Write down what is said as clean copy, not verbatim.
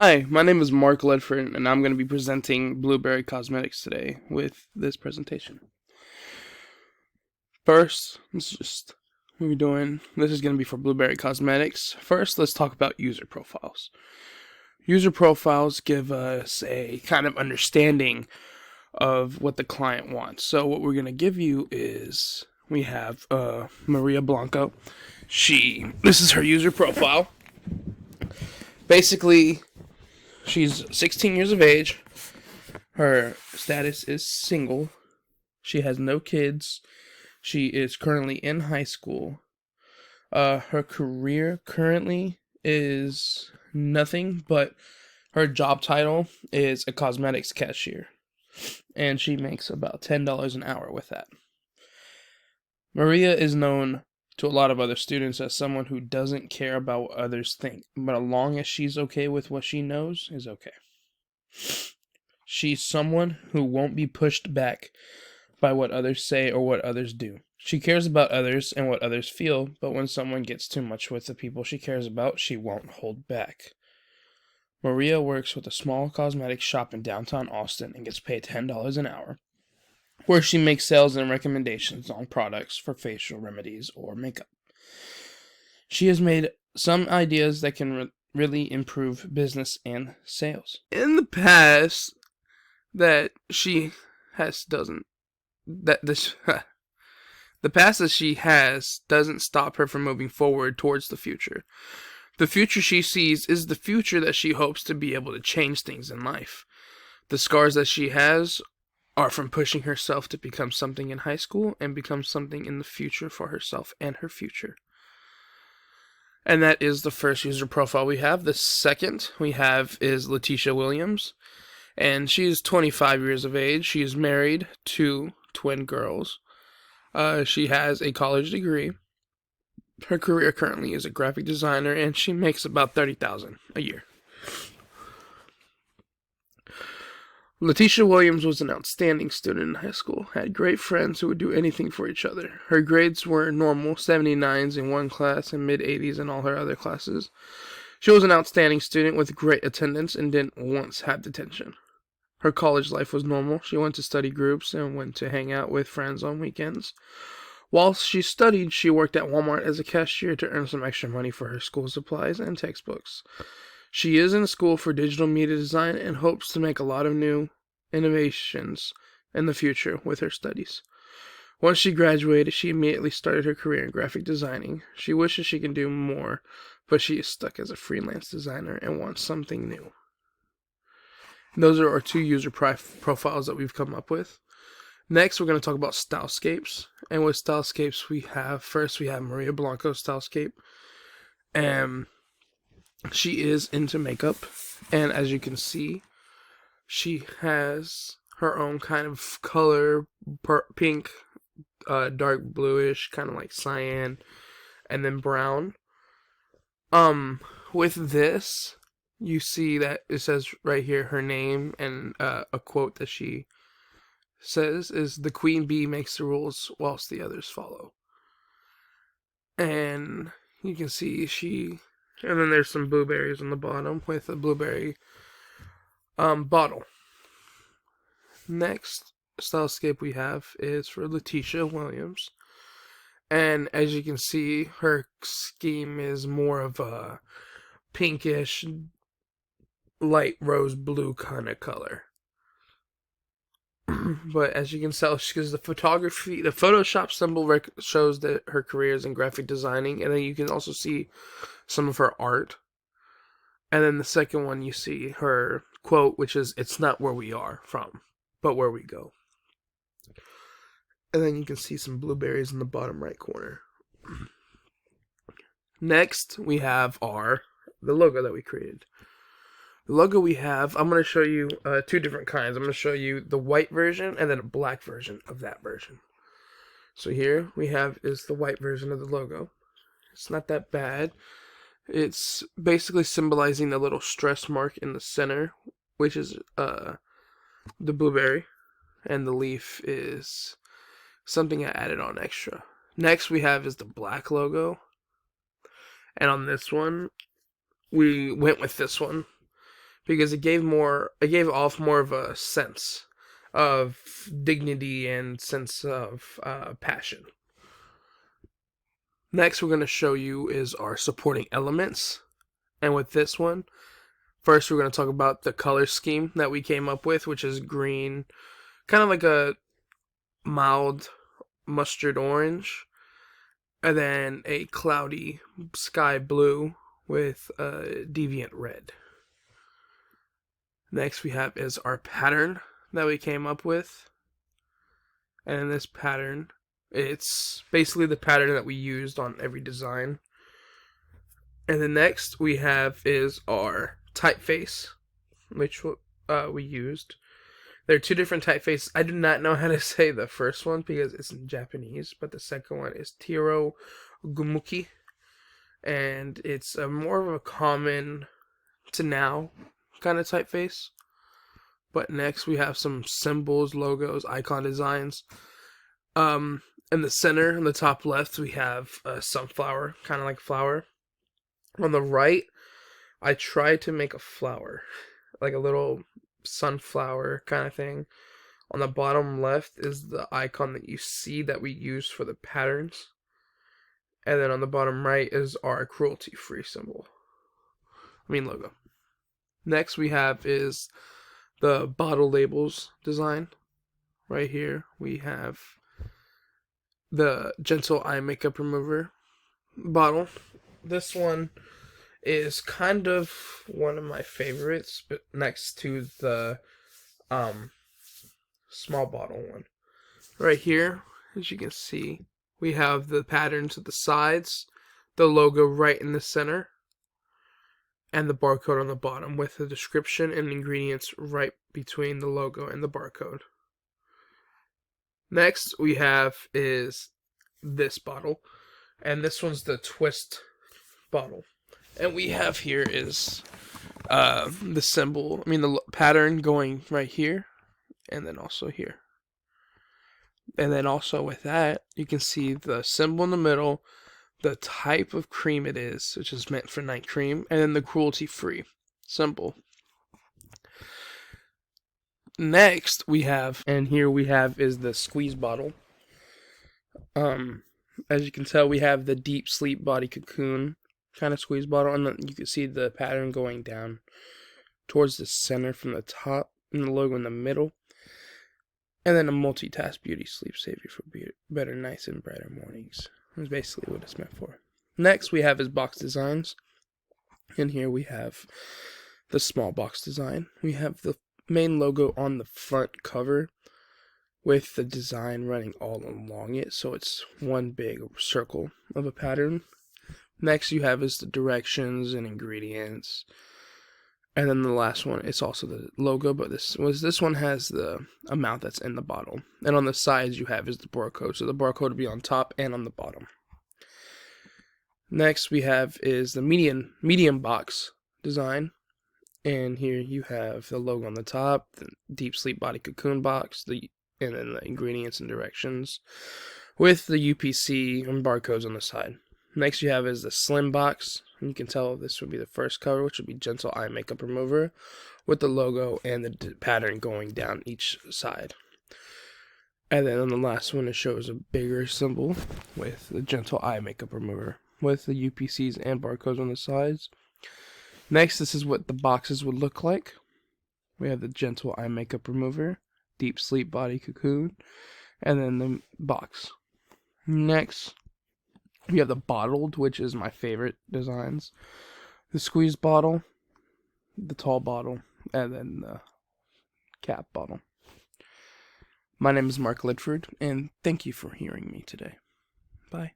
Hi, my name is Mark Ledford, and I'm going to be presenting Blueberry Cosmetics today with this presentation. First, let's just what we're doing. This is going to be for Blueberry Cosmetics. First, let's talk about user profiles. User profiles give us a kind of understanding of what the client wants. So, what we're going to give you is we have Maria Blanco. This is her user profile. Basically, she's 16 years of age. Her status is single. She has no kids. She is currently in high school. Her career currently is nothing, but her job title is a cosmetics cashier. And she makes about $10 an hour with that. Maria is known to a lot of other students as someone who doesn't care about what others think, but as long as she's okay with what she knows, is okay. She's someone who won't be pushed back by what others say or what others do. She cares about others and what others feel, but when someone gets too much with the people she cares about, she won't hold back. Maria works with a small cosmetic shop in downtown Austin and gets paid $10 an hour, where she makes sales and recommendations on products for facial remedies or makeup. She has made some ideas that can really improve business and sales. In the past, that she has doesn't that this the past that she has doesn't stop her from moving forward towards the future. The future she sees is the future that she hopes to be able to change things in life. The scars that she has are from pushing herself to become something in high school and become something in the future for herself and her future. And that is the first user profile we have. The second we have is Letitia Williams, and she is 25 years of age. She is married to twin girls. She has a college degree. Her career currently is a graphic designer, and she makes about $30,000 a year. Letitia Williams was an outstanding student in high school, had great friends who would do anything for each other. Her grades were normal, 79s in one class and mid-80s in all her other classes. She was an outstanding student with great attendance and didn't once have detention. Her college life was normal. She went to study groups and went to hang out with friends on weekends. While she studied, she worked at Walmart as a cashier to earn some extra money for her school supplies and textbooks. She is in school for digital media design and hopes to make a lot of new innovations in the future with her studies. Once she graduated, she immediately started her career in graphic designing. She wishes she can do more, but she is stuck as a freelance designer and wants something new. Those are our two user profiles that we've come up with. Next, we're going to talk about Scapes. And with Scapes, we have Maria Blanco Scape. And she is into makeup. And as you can see, she has her own kind of color, pink, dark bluish, kind of like cyan, and then brown. With this, you see that it says right here her name, and a quote that she says is, "The queen bee makes the rules whilst the others follow." And you can see and then there's some blueberries on the bottom with a blueberry bottle. Next stylescape we have is for Letitia Williams. And as you can see, her scheme is more of a pinkish, light rose blue kind of color. But as you can tell, because the Photoshop symbol shows that her career is in graphic designing, and then you can also see some of her art. And then the second one, you see her quote, which is, "It's not where we are from, but where we go." And then you can see some blueberries in the bottom right corner. Next, we have the logo that we created. The logo we have, I'm going to show you two different kinds. I'm going to show you the white version and then a black version of that version. So here we have is the white version of the logo. It's not that bad. It's basically symbolizing the little stress mark in the center, which is the blueberry, and the leaf is something I added on extra. Next we have is the black logo. And on this one, we went with this one. because it gave off more of a sense of dignity and sense of passion. Next, we're going to show you is our supporting elements. And with this one, first we're going to talk about the color scheme that we came up with, which is green, kind of like a mild mustard orange, and then a cloudy sky blue with a deviant red. Next we have is our pattern that we came up with. And in this pattern, it's basically the pattern that we used on every design. And the next we have is our typeface, which we used. There are two different typefaces. I do not know how to say the first one because it's in Japanese, but the second one is Tiro Gumuki. And it's more of a common to now kind of typeface. But next we have some symbols, logos, icon designs. In the center, in the top left, we have a sunflower, kind of like a flower. On the right, I tried to make a flower, like a little sunflower kind of thing. On the bottom left is the icon that you see that we use for the patterns. And then on the bottom right is our cruelty-free logo. Next we have is the bottle labels design. Right here we have the Gentle Eye Makeup Remover bottle. This one is kind of one of my favorites, but next to the small bottle one. Right here, as you can see, we have the patterns at the sides, the logo right in the center, and the barcode on the bottom with the description and ingredients right between the logo and the barcode. Next we have is this bottle, and this one's the twist bottle. And we have here is the symbol, the pattern going right here, and then also here. And then also with that, you can see the symbol in the middle, the type of cream it is, which is meant for night cream, and then the cruelty-free symbol. Next we have, and here we have is the squeeze bottle. As you can tell, we have the deep sleep body cocoon kind of squeeze bottle, and then you can see the pattern going down towards the center from the top, and the logo in the middle, and then a multitask beauty sleep savior for better nights and brighter mornings. That's basically what it's meant for. Next we have is box designs, and here we have the small box design. We have the main logo on the front cover with the design running all along it, so it's one big circle of a pattern. Next you have is the directions and ingredients, and then the last one is also the logo, but this one has the amount that's in the bottle, and on the sides you have is the barcode, so the barcode will be on top and on the bottom. Next we have is the medium box design, and here you have the logo on the top, the deep sleep body cocoon box, and then the ingredients and directions with the UPC and barcodes on the side. Next you have is the slim box, and you can tell this would be the first cover, which would be Gentle Eye Makeup Remover with the logo and the pattern going down each side. And then on the last one it shows a bigger symbol with the Gentle Eye Makeup Remover with the UPCs and barcodes on the sides. Next, this is what the boxes would look like. We have the Gentle Eye Makeup Remover, Deep Sleep Body Cocoon, and then the box. Next, we have the bottled, which is my favorite designs. The squeeze bottle, the tall bottle, and then the cap bottle. My name is Mark Lidford, and thank you for hearing me today. Bye.